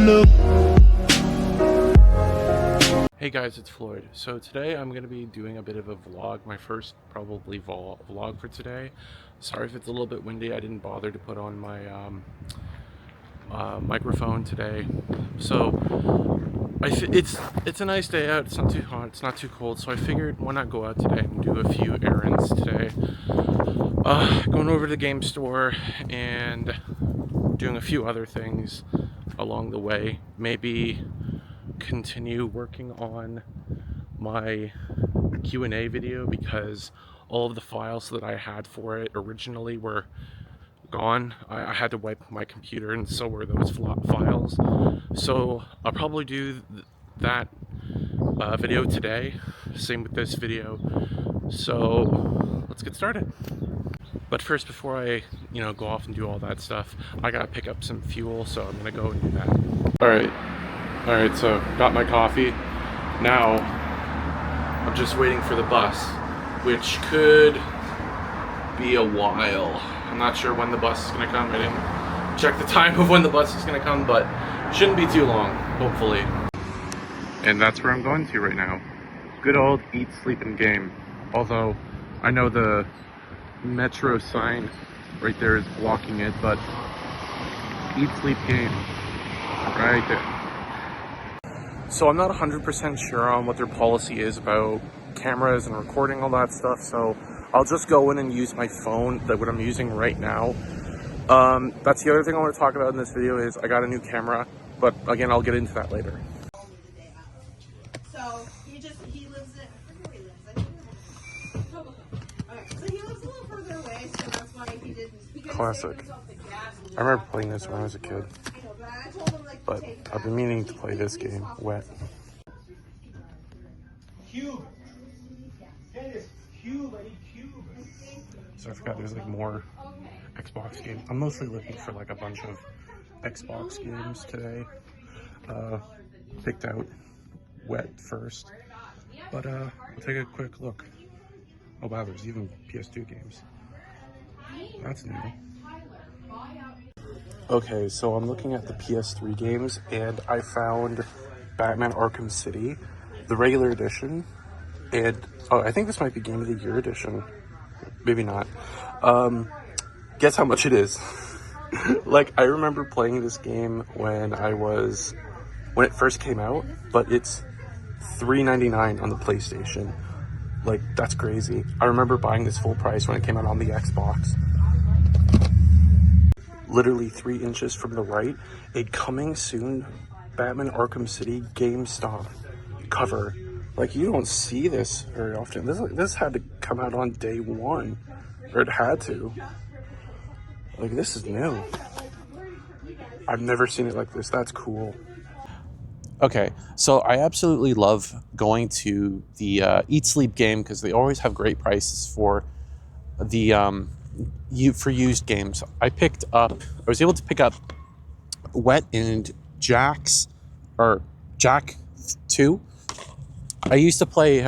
Hey guys, it's Floyd. So today I'm going to be doing a bit of a vlog, my first probably vlog for today. Sorry if it's a little bit windy, I didn't bother to put on my microphone today. So it's a nice day out, it's not too hot, it's not too cold, so I figured why not go out today and do a few errands today. Going over to the game store and doing a few other things along the way. Maybe continue working on my Q&A video because all of the files that I had for it originally were gone. I had to wipe my computer and so were those files. So I'll probably do that video today. Same with this video. So let's get started. But first, before I, go off and do all that stuff, I gotta pick up some fuel, so I'm gonna go and do that. All right, so got my coffee. Now, I'm just waiting for the bus, which could be a while. I'm not sure when the bus is gonna come. I didn't check the time of when the bus is gonna come, but shouldn't be too long, hopefully. And that's where I'm going to right now. Good old Eat, Sleep, and Game. Although, I know the Metro sign right there is blocking it, but Eat, Sleep, Game, right there. So I'm not 100% sure on what their policy is about cameras and recording all that stuff, so I'll just go in and use my phone, what I'm using right now. That's the other thing I want to talk about in this video is I got a new camera, but again, I'll get into that later. So he lives in, I forget where he lives. I think okay. So he lives a little further away, so that's why he didn't. Classic. I remember playing this when I was a kid, I know, but I told him like but I've been meaning to play this game, Wet. Cube. Dennis, cube. I need cube. So I forgot there's like more Xbox games. I'm mostly looking for like a bunch of Xbox games today. Picked out Wet first, but we'll take a quick look. Oh wow, there's even PS2 games. That's new. Okay, so I'm looking at the PS3 games and I found Batman Arkham City, the regular edition, and I think this might be Game of the Year edition. Maybe not. Guess how much it is? Like, I remember playing this game when it first came out, but it's $3.99 on the PlayStation. Like, that's crazy. I remember buying this full price when it came out on the Xbox. Literally 3 inches from the right, a coming soon Batman Arkham City GameStop cover. Like, you don't see this very often. This had to come out on day one, or it had to. Like, this is new. I've never seen it like this. That's cool. Okay, so I absolutely love going to the Eat Sleep Game because they always have great prices for the for used games. I was able to pick up Wet and Jack 2. I used to play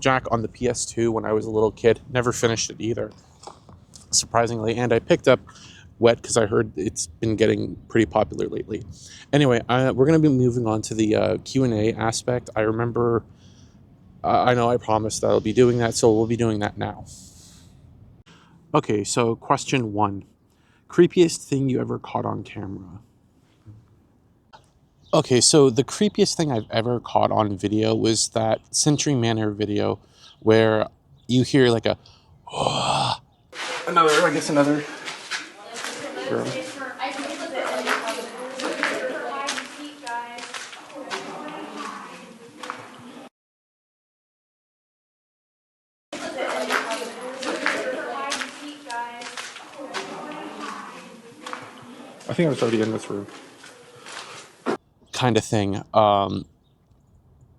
Jack on the PS2 when I was a little kid. Never finished it either, surprisingly. And I picked up Wet because I heard it's been getting pretty popular lately. Anyway, we're going to be moving on to the Q&A aspect. I remember, I know I promised that I'll be doing that, so we'll be doing that now. Okay, so question 1. Creepiest thing you ever caught on camera? Okay, so the creepiest thing I've ever caught on video was that Century Manor video where you hear like a another girl. I think I was already in this room. Kind of thing.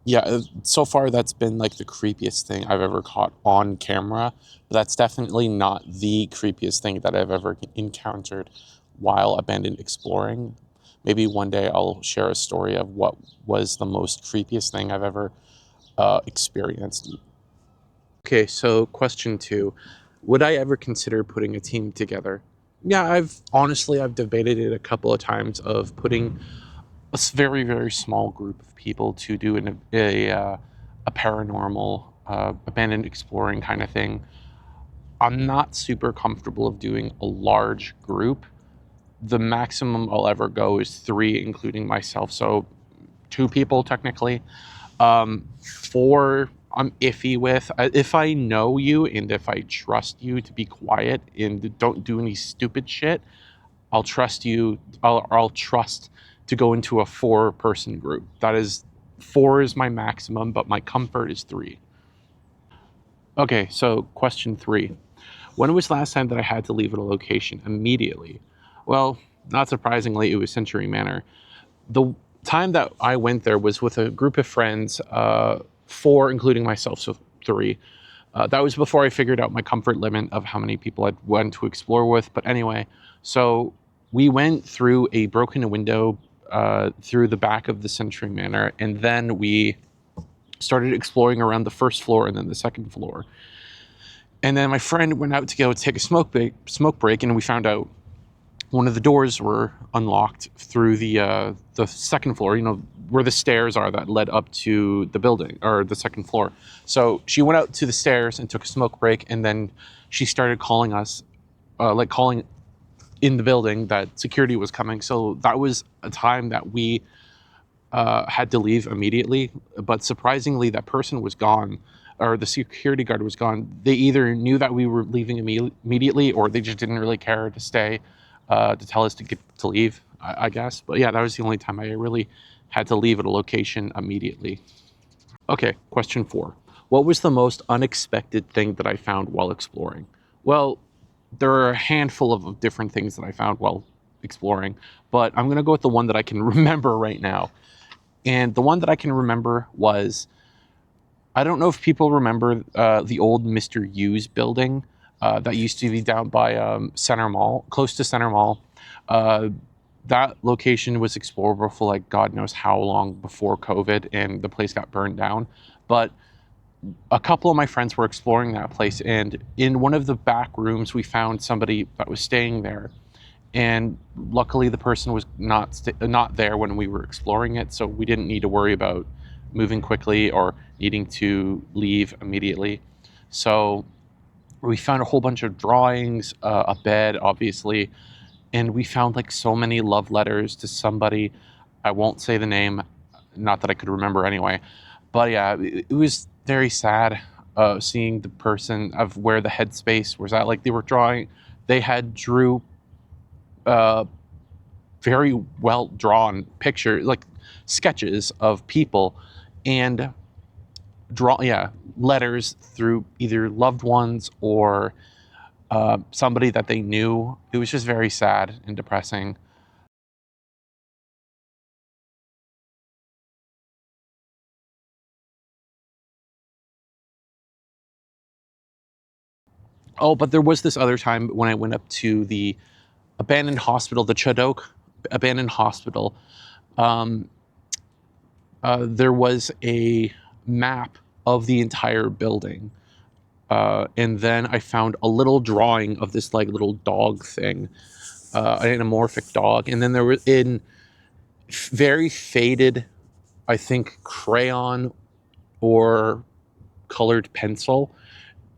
Yeah, so far that's been like the creepiest thing I've ever caught on camera, but that's definitely not the creepiest thing that I've ever encountered while abandoned exploring. Maybe one day I'll share a story of what was the most creepiest thing I've ever experienced. Okay, so question 2. Would I ever consider putting a team together? Yeah, I've debated it a couple of times of putting very, very small group of people to do a paranormal, abandoned exploring kind of thing. I'm not super comfortable of doing a large group. The maximum I'll ever go is 3, including myself. So 2 people technically. 4, I'm iffy with. If I know you and if I trust you to be quiet and don't do any stupid shit, I'll trust you. I'll trust to go into a 4-person group. That is 4 is my maximum, but my comfort is 3. Okay, so question 3. When was the last time that I had to leave a location immediately? Well, not surprisingly, it was Century Manor. The time that I went there was with a group of friends, 4, including myself, so 3. That was before I figured out my comfort limit of how many people I'd want to explore with. But anyway, so we went through a broken window through the back of the Century Manor, and then we started exploring around the first floor and then the second floor. And then my friend went out to go take a smoke break, and we found out one of the doors were unlocked through the second floor, where the stairs are that led up to the building or the second floor. So she went out to the stairs and took a smoke break, and then she started calling us, calling in the building that security was coming. So that was a time that we had to leave immediately. But surprisingly, that person was gone, or the security guard was gone. They either knew that we were leaving immediately, or they just didn't really care to stay to tell us to leave, I guess. But yeah, that was the only time I really had to leave at a location immediately. Okay, question 4. What was the most unexpected thing that I found while exploring? Well, there are a handful of different things that I found while exploring, but I'm going to go with the one that I can remember right now. And the one that I can remember was, I don't know if people remember the old Mr. Hughes building that used to be down by Center Mall, close to Center Mall. That location was explorable for like God knows how long before COVID, and the place got burned down. But a couple of my friends were exploring that place, and in one of the back rooms, we found somebody that was staying there. And luckily, the person was not there when we were exploring it, so we didn't need to worry about moving quickly or needing to leave immediately. So we found a whole bunch of drawings, a bed, obviously, and we found like so many love letters to somebody. I won't say the name, not that I could remember anyway. But yeah, it was very sad seeing the person of where the headspace was at. Like they had drew uh, very well drawn picture, like sketches of people, and letters through either loved ones or somebody that they knew. It was just very sad and depressing. Oh, but there was this other time when I went up to the abandoned hospital, the Chadok abandoned hospital. Um, there was a map of the entire building. And then I found a little drawing of this like little dog thing, an anamorphic dog. And then there was in very faded, I think, crayon or colored pencil.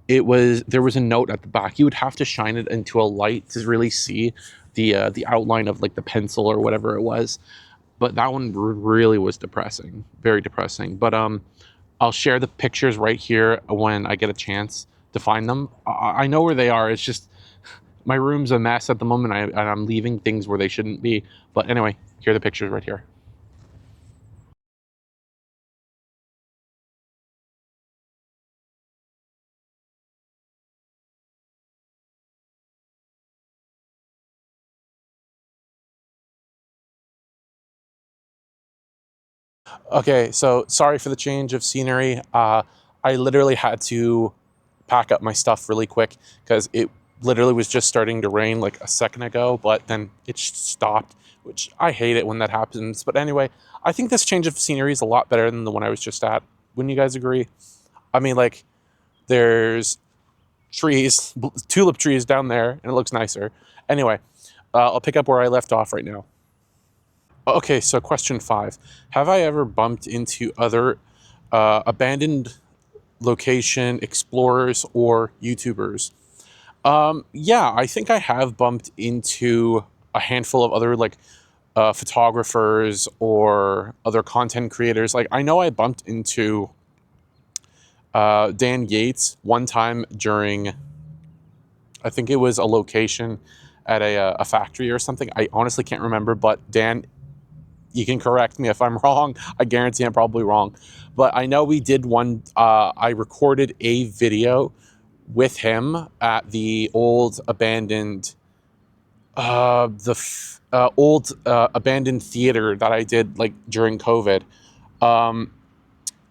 There was a note at the back. You would have to shine it into a light to really see the outline of like the pencil or whatever it was. But that one really was depressing, very depressing. But I'll share the pictures right here when I get a chance to find them. I know where they are. It's just my room's a mess at the moment. And I'm leaving things where they shouldn't be. But anyway, here are the pictures right here. Okay, so sorry for the change of scenery. I literally had to pack up my stuff really quick because it literally was just starting to rain like a second ago, but then it stopped, which I hate it when that happens. But anyway, I think this change of scenery is a lot better than the one I was just at. Wouldn't you guys agree? I mean, like, there's trees, tulip trees down there, and it looks nicer. Anyway, I'll pick up where I left off right now. Okay, so question 5. Have I ever bumped into other abandoned location explorers or YouTubers? Yeah, I think I have bumped into a handful of other like photographers or other content creators. Like I know I bumped into Dan Yates one time during, I think it was a location at a factory or something. I honestly can't remember, but Dan, you can correct me if I'm wrong. I guarantee I'm probably wrong. But I know we did one, I recorded a video with him at the old abandoned, old abandoned theater that I did like during COVID. Um,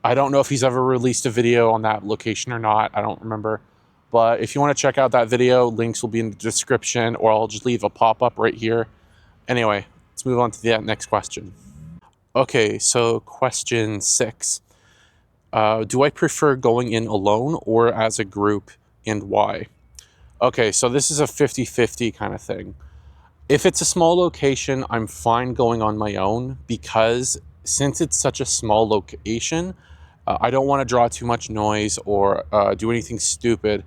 I don't know if he's ever released a video on that location or not. I don't remember. But if you want to check out that video, links will be in the description, or I'll just leave a pop up right here. Anyway, let's move on to the next question. Okay, so question 6. Do I prefer going in alone or as a group, and why? Okay, so this is a 50-50 kind of thing. If it's a small location, I'm fine going on my own because since it's such a small location, I don't want to draw too much noise or do anything stupid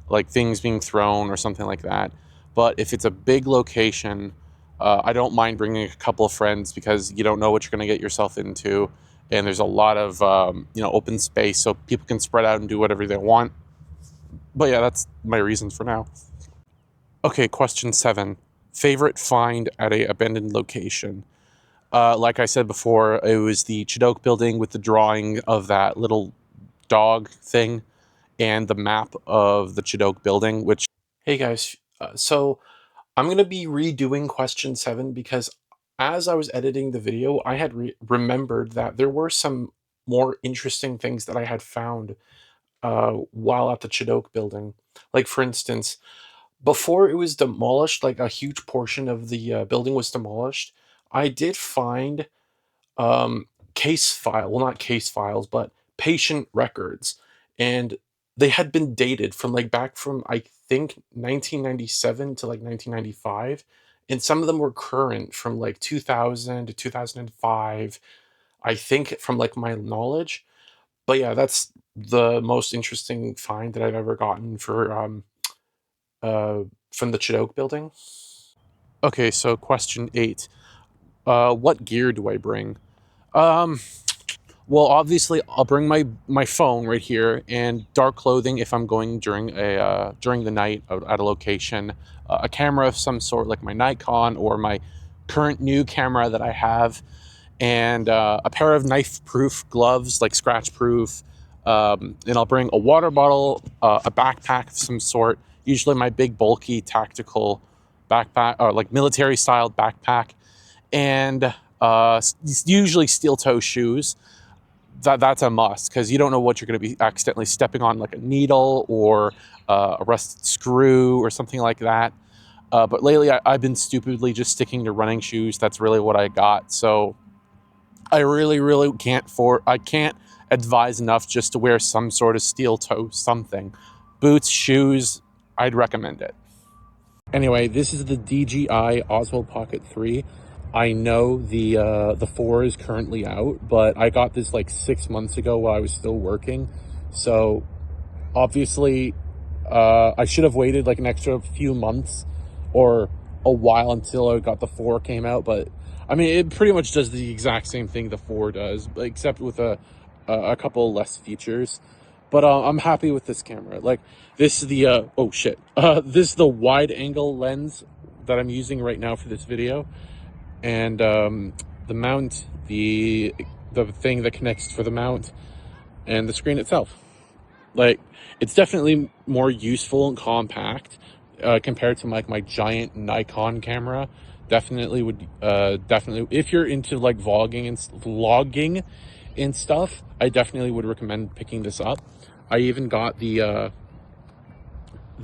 like things being thrown or something like that. But if it's a big location, I don't mind bringing a couple of friends because you don't know what you're going to get yourself into. And there's a lot of open space so people can spread out and do whatever they want. But yeah, that's my reasons for now. Okay, question 7. Favorite find at a abandoned location. Like I said before, it was the Chidok building with the drawing of that little dog thing and the map of the Chidok building, which... Hey guys, so I'm going to be redoing question 7 because as I was editing the video, I had remembered that there were some more interesting things that I had found while at the Chidok building. Like, for instance, before it was demolished, like a huge portion of the building was demolished, I did find case file, well, not case files, but patient records. And they had been dated from like back from, I think, 1997 to like 1995. And some of them were current from like 2000 to 2005, I think, from like my knowledge. But yeah, that's the most interesting find that I've ever gotten for uh, from the Chidok building. Okay, so question 8. What gear do I bring? Um, well, obviously, I'll bring my phone right here and dark clothing if I'm going during the night at a location. A camera of some sort, like my Nikon or my current new camera that I have, and a pair of knife-proof gloves, like scratch-proof. And I'll bring a water bottle, a backpack of some sort. Usually, my big bulky tactical backpack, or like military-styled backpack, and usually steel-toe shoes. That's a must because you don't know what you're going to be accidentally stepping on, like a needle or a rusted screw or something like that. But lately, I've been stupidly just sticking to running shoes. That's really what I got. So I really I can't advise enough just to wear some sort of steel toe something. Boots, shoes, I'd recommend it. Anyway, this is the DJI Osmo Pocket 3. I know the 4 is currently out, but I got this like 6 months ago while I was still working. So obviously, I should have waited like an extra few months or a while until I got the 4 came out. But I mean, it pretty much does the exact same thing the 4 does, except with a couple less features. But I'm happy with this camera. Like, this is the oh shit, this is the wide angle lens that I'm using right now for this video, and the mount, the thing that connects for the mount, and the screen itself. Like, it's definitely more useful and compact compared to like my giant Nikon camera. Definitely would definitely, if you're into like vlogging and stuff, I definitely would recommend picking this up. I even got the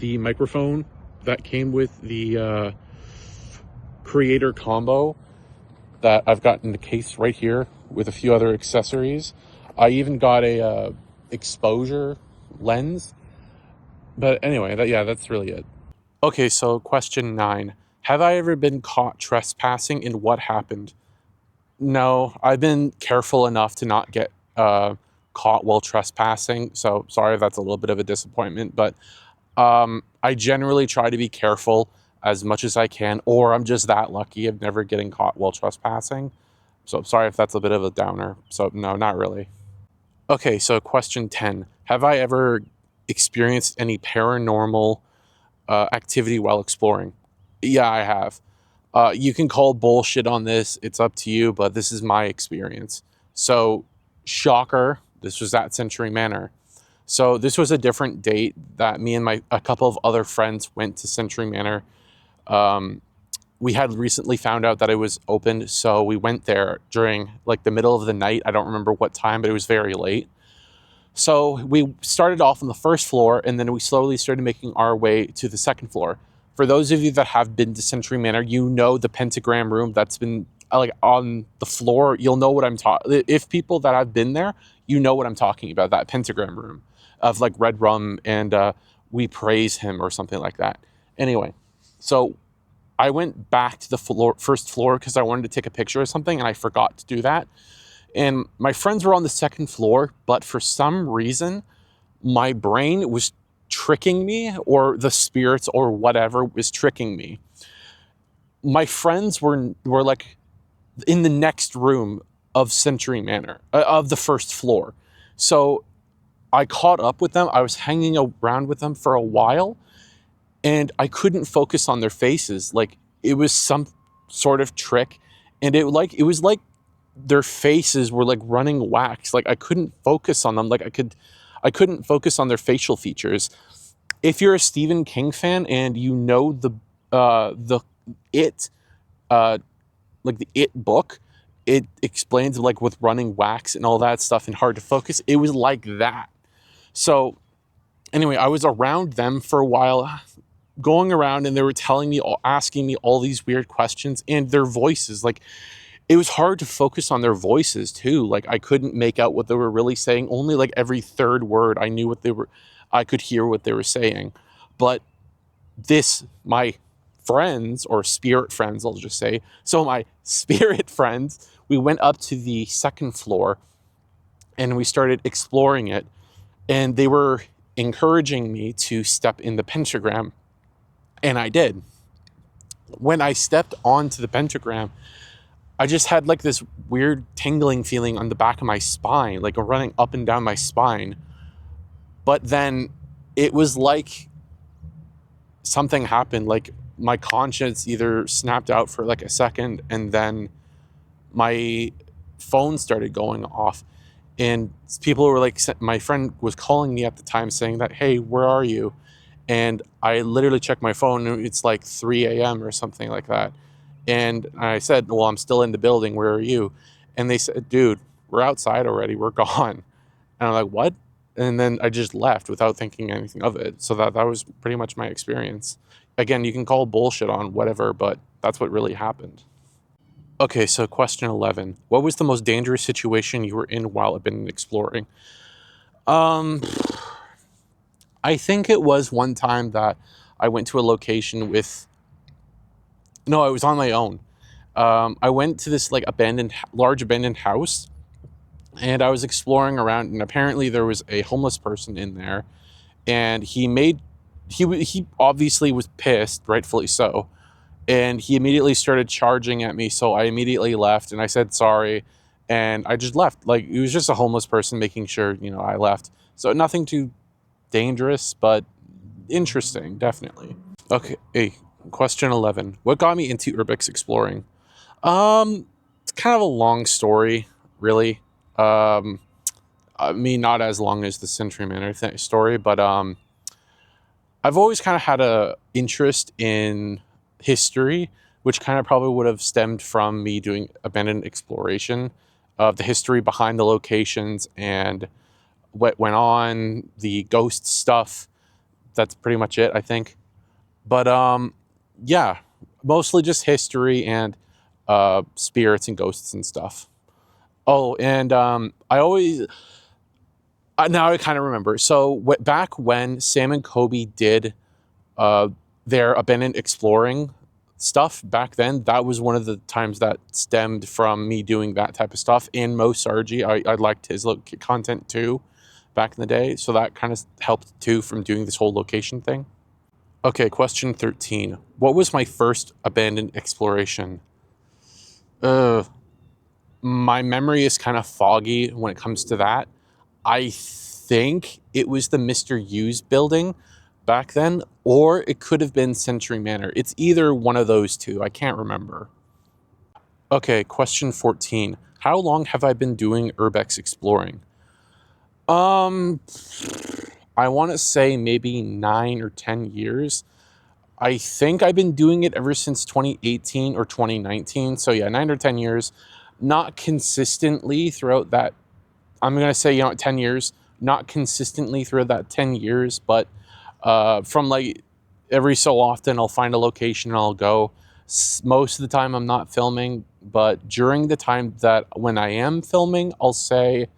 microphone that came with the creator combo that I've got in the case right here with a few other accessories. I even got a exposure lens. But anyway, that's really it. Okay, so question 9. Have I ever been caught trespassing and what happened? No, I've been careful enough to not get caught while trespassing. So sorry if that's a little bit of a disappointment, but I generally try to be careful as much as I can, or I'm just that lucky of never getting caught while trespassing. So sorry if that's a bit of a downer. So no, not really. Okay, so question 10. Have I ever experienced any paranormal activity while exploring? Yeah, I have. You can call bullshit on this. It's up to you, but this is my experience. So, shocker, this was at Century Manor. So this was a different date that me and a couple of other friends went to Century Manor. Um, we had recently found out that it was open, so we went there during like the middle of the night. I don't remember what time, but it was very late. So we started off on the first floor, and then we slowly started making our way to the second floor. For those of you that have been to Century Manor, you know the pentagram room that's been like on the floor. You'll know what I'm talking. If people that have been there, you know what I'm talking about. That pentagram room of like red rum and we praise him or something like that. Anyway, so I went back to the first floor because I wanted to take a picture or something, and I forgot to do that. And my friends were on the second floor, but for some reason, my brain was tricking me, or the spirits or whatever was tricking me. My friends were like in the next room of Century Manor, of the first floor. So I caught up with them. I was hanging around with them for a while, and I couldn't focus on their faces. Like it was some sort of trick, and it was like their faces were like running wax. Like I couldn't focus on them. Like I couldn't focus on their facial features. If you're a Stephen King fan and you know the It like the It book, it explains like with running wax and all that stuff and hard to focus. It was like that. So anyway, I was around them for a while, going around, and they were telling me, asking me all these weird questions, and their voices, like it was hard to focus on their voices too. Like I couldn't make out what they were really saying. Only like every third word I knew I could hear what they were saying. But my friends, or spirit friends, I'll just say. So my spirit friends, we went up to the second floor and we started exploring it. And they were encouraging me to step in the pentagram. And I did. When I stepped onto the pentagram, I just had like this weird tingling feeling on the back of my spine, like running up and down my spine. But then it was like something happened. Like my conscience either snapped out for like a second, and then my phone started going off. And people were like, my friend was calling me at the time saying that, hey, where are you? And I literally checked my phone, and it's like 3 a.m. or something like that. And I said, well, I'm still in the building. Where are you? And they said, dude, we're outside already. We're gone. And I'm like, what? And then I just left without thinking anything of it. So that was pretty much my experience. Again, you can call bullshit on whatever, but that's what really happened. Okay, so question 11. What was the most dangerous situation you were in while abandoned exploring? Um, I think it was one time that I went to a location with... No, I was on my own. I went to this like large abandoned house, and I was exploring around, and apparently there was a homeless person in there, and he obviously was pissed, rightfully so, and he immediately started charging at me. So I immediately left, and I said sorry, and I just left. Like it was just a homeless person making sure I left. So nothing too dangerous, but interesting, definitely. Okay, hey, question 11. What got me into urbex exploring? It's kind of a long story, really. I mean, not as long as the Century Manor story, but I've always kind of had a interest in history, which kind of probably would have stemmed from me doing abandoned exploration of the history behind the locations and what went on, the ghost stuff. That's pretty much it, I think. But yeah, mostly just history and spirits and ghosts and stuff. Oh, and now I kind of remember. So back when Sam and Kobe did their abandoned exploring, stuff back then, that was one of the times that stemmed from me doing that type of stuff. And Mo Sargi, I liked his content too back in the day. So that kind of helped too from doing this whole location thing. Okay, question 13. What was my first abandoned exploration? My memory is kind of foggy when it comes to that. I think it was the Mr. Hughes building back then, or it could have been Century Manor. It's either one of those two. I can't remember. Okay, question 14. How long have I been doing Urbex exploring? I want to say maybe 9 or 10 years. I think I've been doing it ever since 2018 or 2019. So yeah, 9 or 10 years. Not consistently throughout that. I'm going to say, 10 years. Not consistently throughout that 10 years, but from like every so often I'll find a location and I'll go. Most of the time I'm not filming, but during the time that when I am filming, I'll say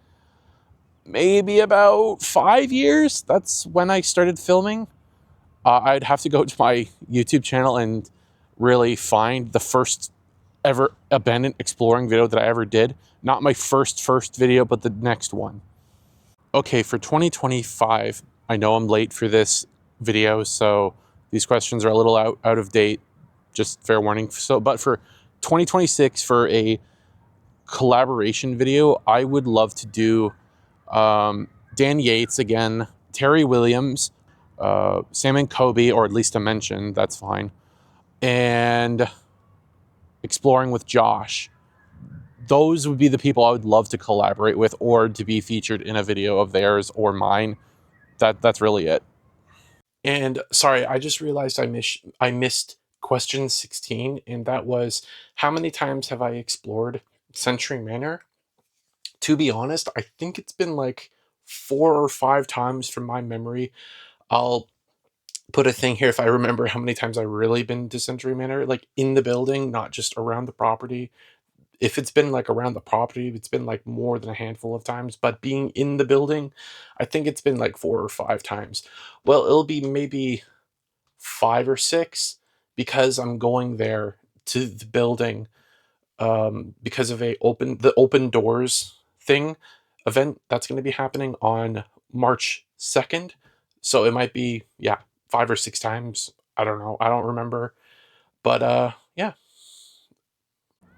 maybe about 5 years. That's when I started filming. I'd have to go to my YouTube channel and really find the first ever abandoned exploring video that I ever did. Not my first video, but the next one. Okay, for 2025, I know I'm late for this video, so these questions are a little out of date. Just fair warning. So, but for 2026, for a collaboration video, I would love to do Dan Yates again, Terry Williams, Sam and Kobe, or at least a mention, that's fine, and exploring with Josh. Those would be the people I would love to collaborate with or to be featured in a video of theirs or mine. That's really it. And sorry, I just realized I missed question 16, and that was, how many times have I explored Century Manor? To be honest, I think it's been like 4 or 5 times from my memory. I'll put a thing here if I remember how many times I've really been to Century Manor, like in the building, not just around the property. If it's been like around the property, it's been like more than a handful of times, but being in the building, I think it's been like 4 or 5 times. Well, it'll be maybe 5 or 6 because I'm going there to the building because of the open doors thing event that's going to be happening on March 2nd. So it might be, 5 or 6 times. I don't know. I don't remember. But yeah.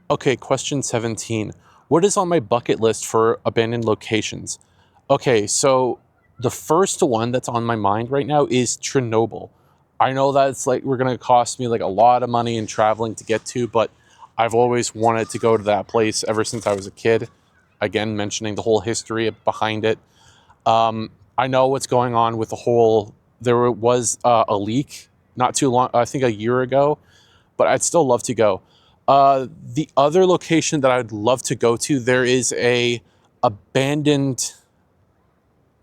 Okay, question 17. What is on my bucket list for abandoned locations? Okay, so the first one that's on my mind right now is Chernobyl. I know that it's like we're going to cost me like a lot of money and traveling to get to, but I've always wanted to go to that place ever since I was a kid. Again, mentioning the whole history behind it. I know what's going on with the whole, there was a leak not too long, I think a year ago, but I'd still love to go. The other location that I'd love to go to, there is a abandoned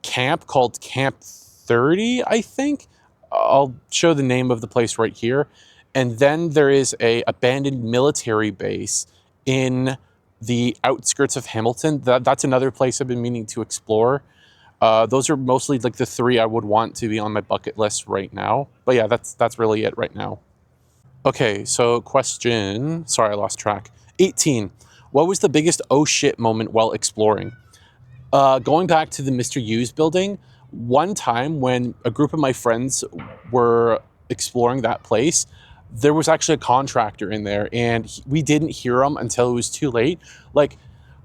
camp called Camp 30, I think. I'll show the name of the place right here. And then there is a abandoned military base in the outskirts of Hamilton. That's another place I've been meaning to explore. Those are mostly like the 3 I would want to be on my bucket list right now. But yeah, that's really it right now. Okay, so question, sorry, I lost track. 18, what was the biggest oh shit moment while exploring? Going back to the Mr. Hughes building, one time when a group of my friends were exploring that place, there was actually a contractor in there and we didn't hear him until it was too late. Like,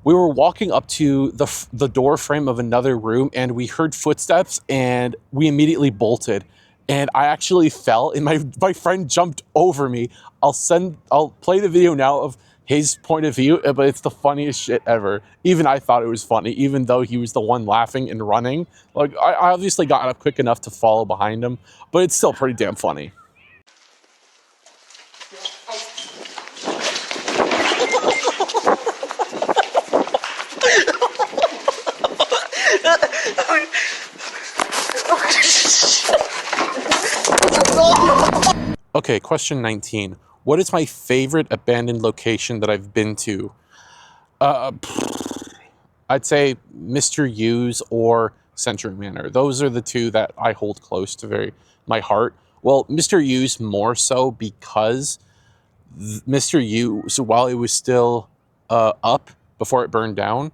we were walking up to the door frame of another room and we heard footsteps and we immediately bolted. And I actually fell and my friend jumped over me. I'll play the video now of his point of view, but it's the funniest shit ever. Even I thought it was funny, even though he was the one laughing and running. Like, I obviously got up quick enough to follow behind him, but it's still pretty damn funny. Okay, question 19. What is my favorite abandoned location that I've been to? I'd say Mr. Hughes or Century Manor. Those are the 2 that I hold close to my heart. Well, Mr. Hughes more so because Mr. U, so while it was still up before it burned down,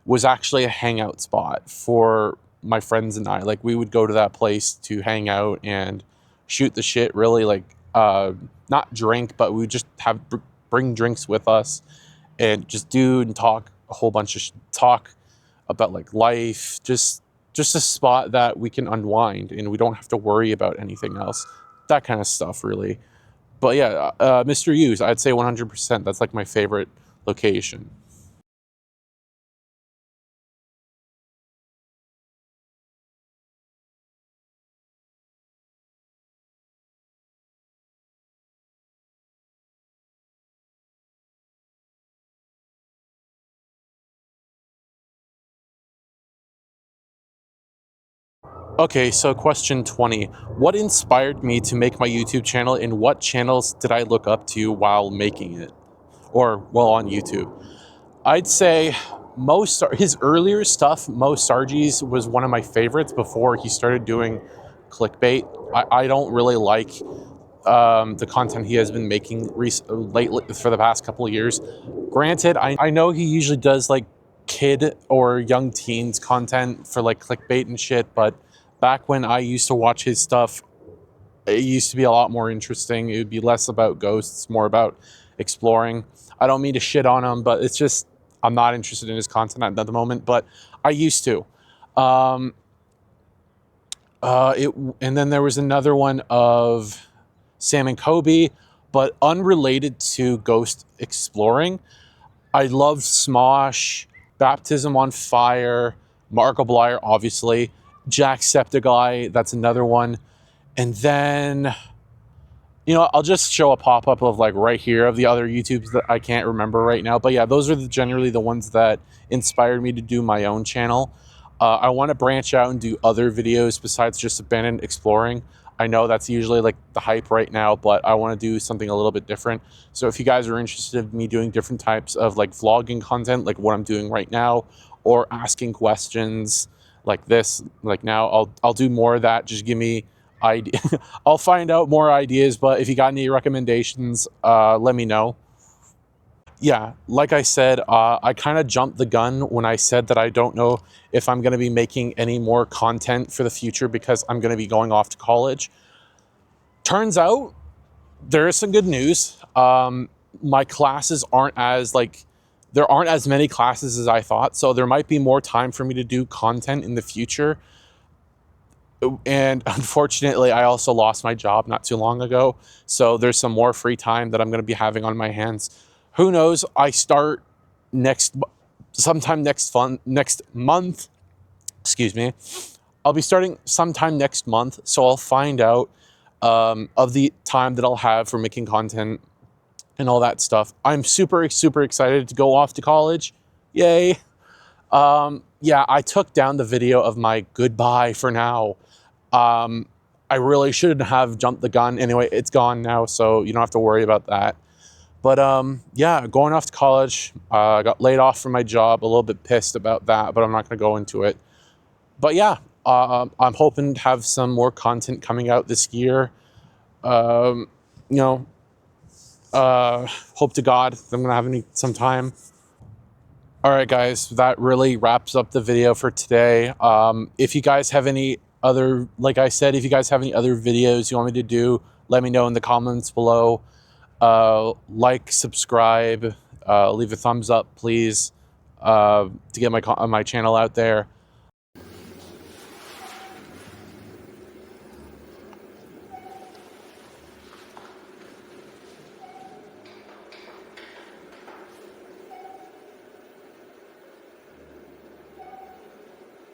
was actually a hangout spot for my friends and I. Like, we would go to that place to hang out and shoot the shit, really, like, not drink, but we would just bring drinks with us and just do and talk a whole bunch of talk about like life, just a spot that we can unwind and we don't have to worry about anything else, that kind of stuff, really. But yeah, Mr. U's, I'd say 100%. That's like my favorite location. Okay, so question 20. What inspired me to make my YouTube channel, and what channels did I look up to while making it? Or, well, on YouTube. I'd say his earlier stuff, Mo Sargis, was one of my favorites before he started doing clickbait. I don't really like the content he has been making lately for the past couple of years. Granted, I know he usually does like kid or young teens content for like clickbait and shit, but back when I used to watch his stuff, it used to be a lot more interesting. It would be less about ghosts, more about exploring. I don't mean to shit on him, but it's just I'm not interested in his content at the moment, but I used to. And then there was another one of Sam and Kobe, but unrelated to ghost exploring. I loved Smosh, Baptism on Fire, Markiplier, obviously, Jacksepticeye, that's another one. And then, I'll just show a pop-up of like right here of the other YouTubes that I can't remember right now. But yeah, those are generally the ones that inspired me to do my own channel. I want to branch out and do other videos besides just abandoned exploring. I know that's usually like the hype right now, but I want to do something a little bit different. So if you guys are interested in me doing different types of like vlogging content, like what I'm doing right now, or asking questions like this, like now, I'll do more of that. Just give me idea. I'll find out more ideas, but if you got any recommendations, let me know. Yeah, like I said, I kind of jumped the gun when I said that I don't know if I'm going to be making any more content for the future because I'm going to be going off to college. Turns out there is some good news. My classes aren't as there aren't as many classes as I thought, so there might be more time for me to do content in the future. And unfortunately, I also lost my job not too long ago, so there's some more free time that I'm going to be having on my hands. Who knows? I start sometime next month. Excuse me. I'll be starting sometime next month, so I'll find out of the time that I'll have for making content and all that stuff. I'm super, super excited to go off to college. Yay. Yeah, I took down the video of my goodbye for now. I really shouldn't have jumped the gun. Anyway, it's gone now, so you don't have to worry about that. But yeah, going off to college, I got laid off from my job, a little bit pissed about that, but I'm not going to go into it. But yeah, I'm hoping to have some more content coming out this year. Hope to God that I'm going to have some time. All right, guys, that really wraps up the video for today. If you guys have any other, like I said, if you guys have any other videos you want me to do, let me know in the comments below. Like, subscribe, leave a thumbs up, please, to get my channel out there.